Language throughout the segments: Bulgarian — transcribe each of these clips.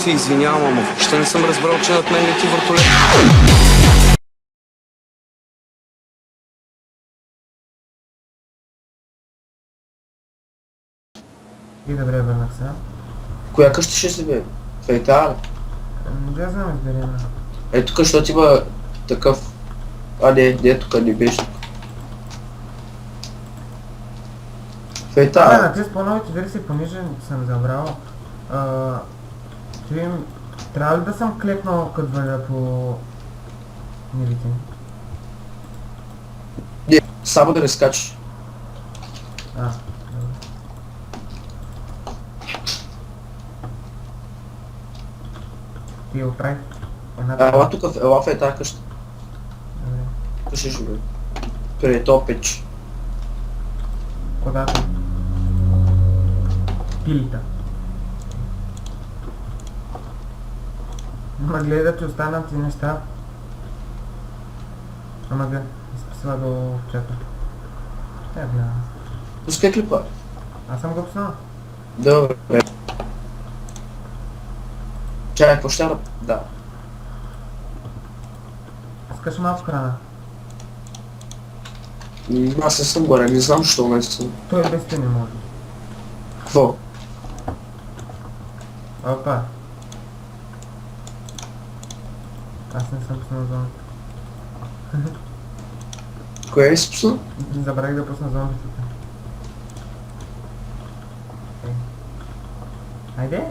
се извинявам, ама въобще не съм разбрал, че над мен лети въртолет. И добре, върнах се. Коя къща ще се бе? Фейтал? Да знам, изберем. Е, тук, защото има такъв... А, не, тук не беше тук. Фейтал. На тези по-новите версии, понеже съм забрал, трябва ли да съм клекнал като вървя по нивите? Не, само да не скачаш. Добре. Ти я оправи. Ела тук, ела в тази къща. Добре. Тук ще живе. Преди то печ. Кодата. Пилита. Ама гледай да ти останат и неща. Ама гледай, изписва до чата. Гледам. Пускай клипа. Аз съм го пуснал. Добре. Чакай, какво ще да... Искаш малко храна. Аз не съм горе, не знам що не съм. Той без те не може. Какво? Опа. Аз не съм пуснал зомбите. Кое е спусна? Забравих да пусна зомбите. Айде.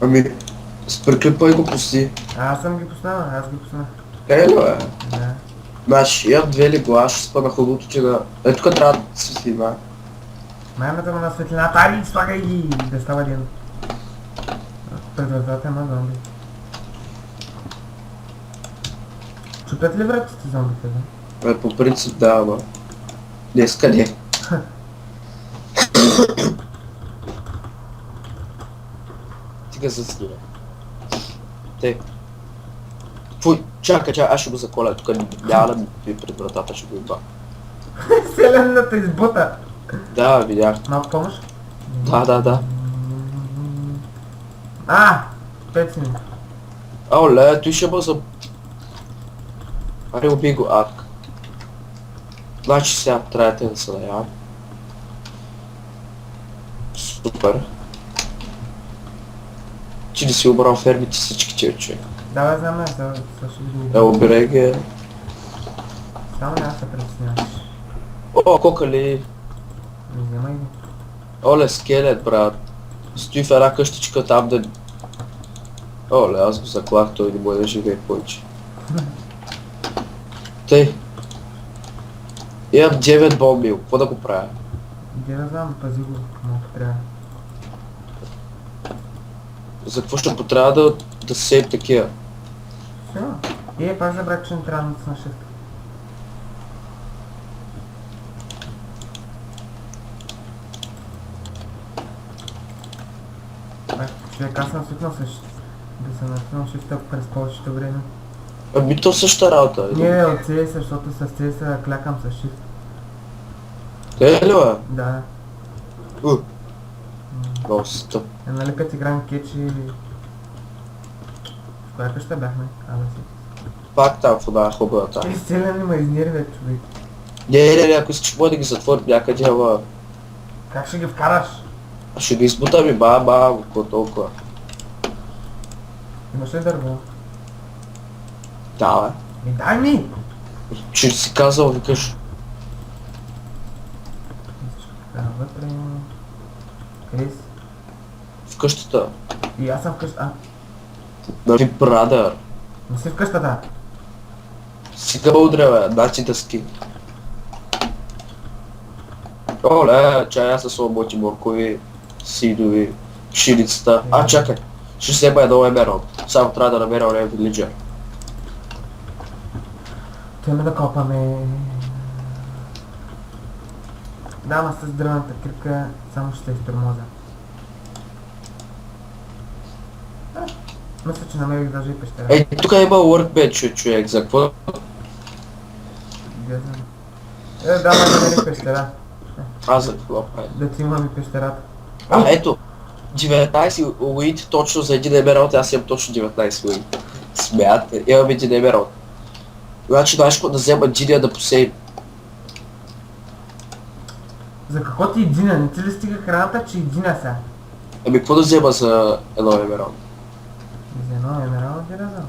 Ами, спреклипай го пусти. Аз съм ги пуснал, аз ги пуснах. Ело е. Да. Значи, имам две легла, ще спа на хубавото, че да... Е, тук трябва да светлина. Маймата му на светлината, али слагай ги да става ден. Пред вратата има зомби. Чупят ли вратите зомбите, да? Е, по принцип да, ама... Днеска не. Тига заснива. Те. Фуй, чакай, аз ще го заколя, тук няма да ми пред вратата, ще го иба. Селената избута! Да, видях. Малко помощ? Да. Пецни. Оле, той ще бъза... Аре, убий го, Ак. Значи сега трябва да се наявам. Супер. Че не си обрал фермите всичките, човек. Давай знам, също ги. Ело, береги. Само няма се притесняваш. О, кокали. Не вземай ги. Оле, скелет, брат. Стои в една къщичка там да... Оле, аз го заклах, той не може да живее повече. Тъй. Имам 9 бомби, какво да го правя? Иди да знам, пази го, малко трябва. За какво ще потрябва да сеем такива? Все. Пак забрах, че не трябва да натисна shift. Човек, аз съм свикнал да се натиснам shift през повечето време. Ами то същата работа. Не, от CS, защото с CS клякам с shift. Е ли, бе? Да. Много си тъп. Нали като играем кетч и... В коя къща бяхме? Да си. Пак там в една хубавата. Ти силен ме изнервя, човек. Не, ако искаш може да ги затворим някъде, ама... Как ще ги вкараш? Ще ги избутам и какво толкова. Имаш ли дърво? Да, бе. Дай ми! Че си казал, викаш. Вътре... Крис? В къщата. И аз съм в къщата. Нали, брадър. Не си в къщата. Сега удря, бе, значи да ски. Оле, чай аз с оботи моркови, сидови, пшеницата. Чакай. Ще взема едно емералд. Само трябва да намеря ония вилиджер. Той ме да копаме... Да, ама с дръвната крипка само ще се изтормозя. Мисля, че намерих даже и пещера. Ей, тук има workbench, човек, за какво? Где съм? Да, намерих пещера. За какво? Да ти имам и пещерата. Ето. 19 уит точно за един емералд, аз имам точно 19 уит. Смяте, имам един емералд. Значи знаеш какво да взема джиния да посеем. За какво ти едина? Не ти ли стига храната, че едина са? Ами какво да взема за едно емералд? За едно емералд ти разъм.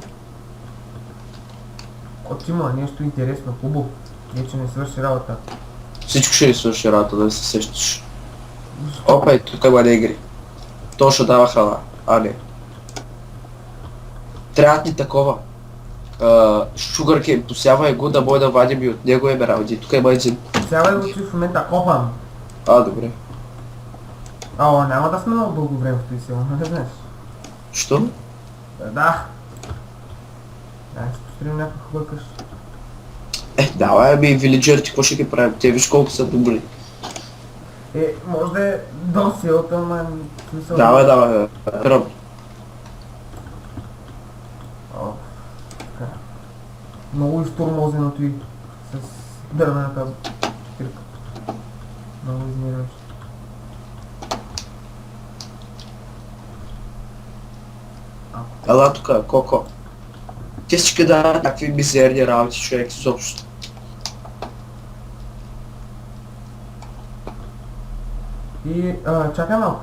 От има нещо интересно, хубаво. Вече не свърши работа. Всичко ще ни свърши работа, да не се сещаш. Опа, и тук има негри. То ще дава храна. А, не. Трябва ни такова. Шугъркейн, посявай го да може да вадим и от него емералди. Тук има един. Сявай го, че в момента копам. А, добре. Няма да сме много дълго време в този село, не знаеш. Що? Да. Ще построим някаква хубава къща. Давай, ами вилиджерите, какво ще ги правим? Те виж колко са добри. Може да е до селото, ама смисъл... Давай, ръб. Така. Много изтормозеното и с дървената спирка. Много изнервящо. Ела тук, Коко. Те всички дават някакви мизерни работи, човек, изобщо. И чакай малко.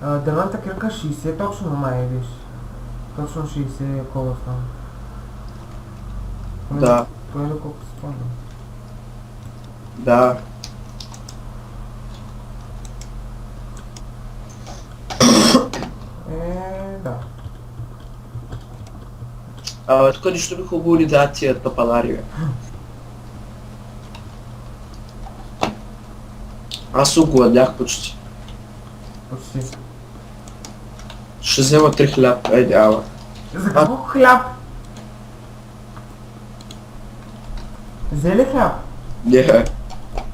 Дървената кирка 60 точно май виж. Точно 60 кола стана. Да. Поне колко се спомням. Да. Да. Тук нищо ми хубаво ни дадат тия тапанари, бе. Аз се огладнях почти. Почти. Ще взема 3 хляб, няма. За какво хляб? Взе ли хляб? Не.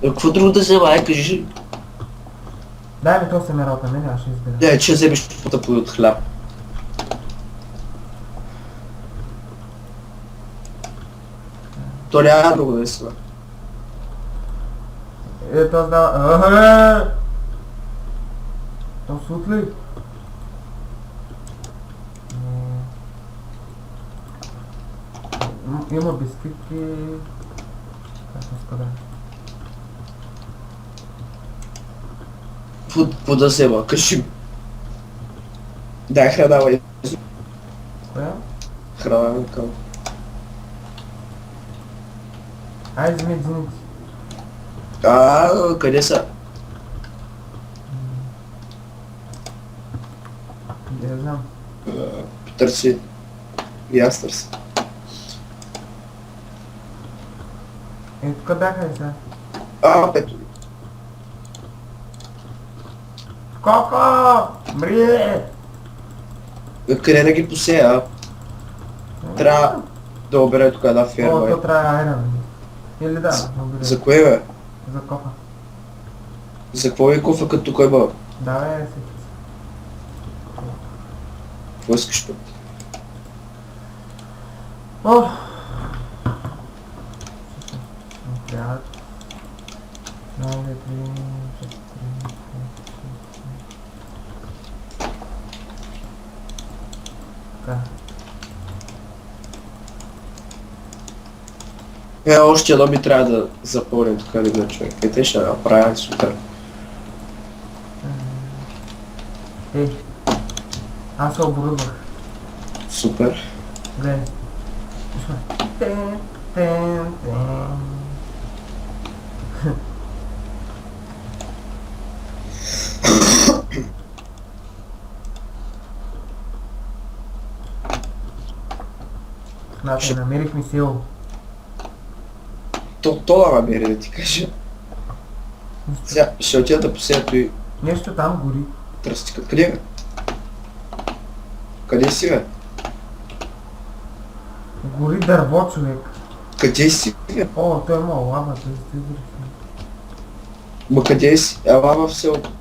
Какво друго да взема, кажи? Дай ми то семералта, мене аз ще избера. Не, че вземеш по-тъпо от хляб. То няма друго да си. То сдава... То сут ли? Има бисквитки... Как се скада? Какво да взема, кажи. Дай храна, бе. Коя? Храна, към. Ай, вземи дзиници. Къде са? Не знам. Търси. И аз търси. Тук бяха и сега. Ето. Коко! Мри! Къде да ги посея? Трябва да обере тук една ферма. То трябва айран. Или да, добре. За кое, бе? За кофа. За какво е кофа, като тук има? Давай, си. Какво искаш път? О! Трябва... Айде, 3, 4, 5, 6, 7... Така. Още едно ми трябва да запълня тук един човек. Те ще направя супер. Аз се оборудвах. Супер. Гледай. Тен, тен, тен. Значи, намерихме село. То да намери да ти кажа. Сега ще отида да посея и Нещо там гори. тръстика. Къде бе? Къде си бе? Гори дърво, човек. Къде си бе? Той има лава, той сте гори. Ма къде си? Ела в селото.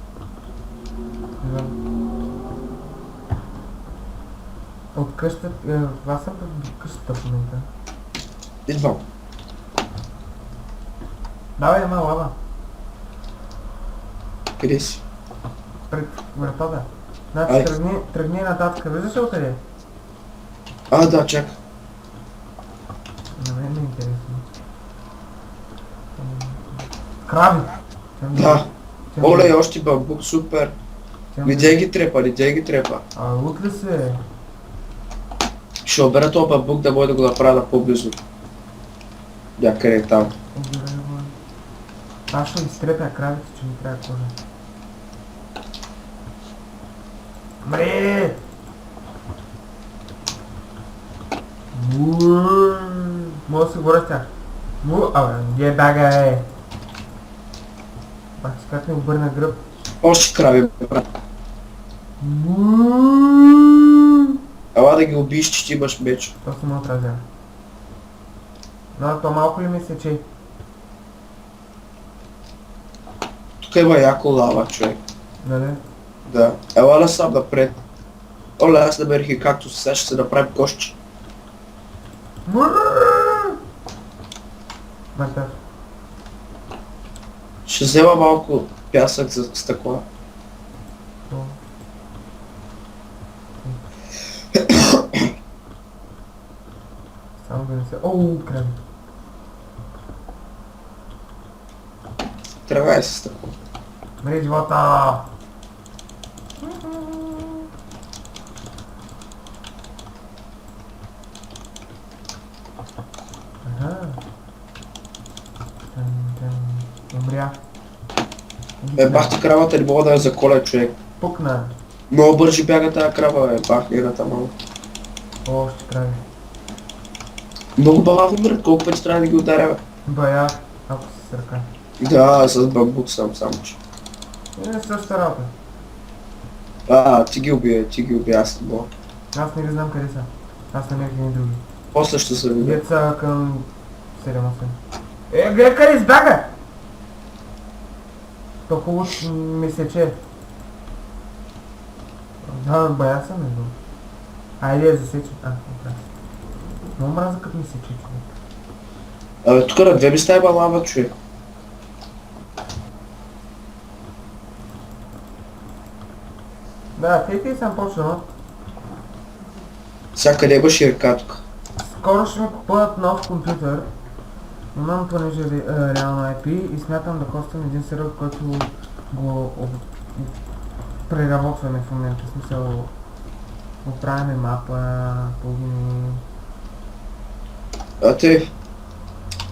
От къщата, аз съм пред къщата в момента. Идвам. Давай, има лава. Къде си? Пред вратата. Значи Ай. тръгни нататък. Виждаш ли откъде? А, да, чакай. На мен ми е интересно. Краби! Да. Оле, още бамбук, супер. Видя ги трепа. А, лук ли се? Ще обера този бамбук да може да го направя по-близо. Някъде е там. Обирай го. Аз ще изтрепя крабите, че ми трябва кожа. Мре! Мога да се говоря с тях. Абе, где бяга е? Бах си как ми обърна гръб. Още краби, брат. Ела да ги убиеш, че ти имаш меч. То се му отразява. Но то малко ли ми сече? Тук има яко лава, човек. Нали? Да. Ела да сам напред. Оле, аз намерих и както сега ще се направим кошче. Мъртъв. Ще взема малко пясък за стъкла. То. Само да не се... Оу, краби. Тръгай с стъкла. Мри живота! Ага. Умря. Бах ти кравата, не мога да я заколя, човек. Пукна. Много бързо бяга тази крава, бах нейната малко. О, ще крави. Много бавно умрят, колко пъти трябва да ги ударя, бе? Бая, ако си с ръка. Да, с бамбук съм само, че. Не, същата работа. Ти ги убия, аз не мога. Аз не ги знам къде са. Аз намерих едни други. После ще се видя. Деца към 7-8. Гледай къде избяга! То хубаво ми сече. Да, бая съм между. Айде я засече. Добре. Много мраза като ми сече, човек. Абе, тук на две места има лава, човек. Да, те съм почнал. Всякъде има река тук. Скоро ще ми купуват нов компютър. Имам понеже реално IP и смятам да хоствам един сервер, който го преработваме в момента. В смисъл, оправяме мапа, плагини. Ти...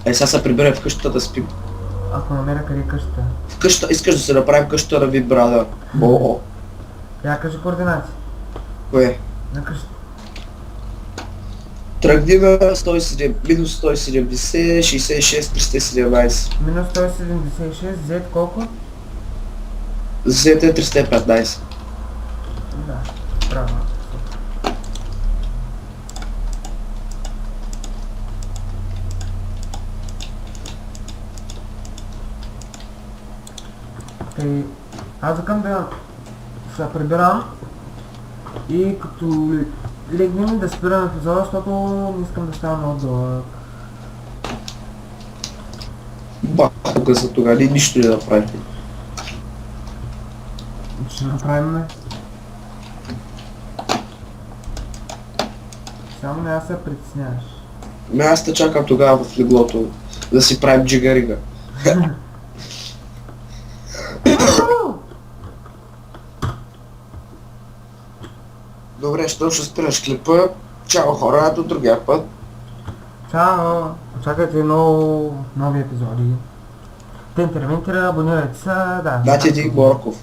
сега се приберем в къщата да спим. Ако намеря къде е къщата. В къщата, искаш да се направим къщата на ви, брада. О. Я кажи координати. Кое? На къщата. Тръгни на 107, минус 170, 66, 317. Минус 176, Z колко? Z е 315. Да, правилно. Тъй, аз закам да се прибирам и като легнем да спирам епизода, защото не искам да става много дълъг. Бахука за тога, нищо не направихме. Ще направим. Само не аз се притесняваш. Аз те чакам тогава в леглото да си правим джигарига. Добре, ще спираш клипа. Чао хора, до другия път. Чао! Очаквайте нови епизоди. Те интервентира, абонирайте се, да. Дати ти Борков.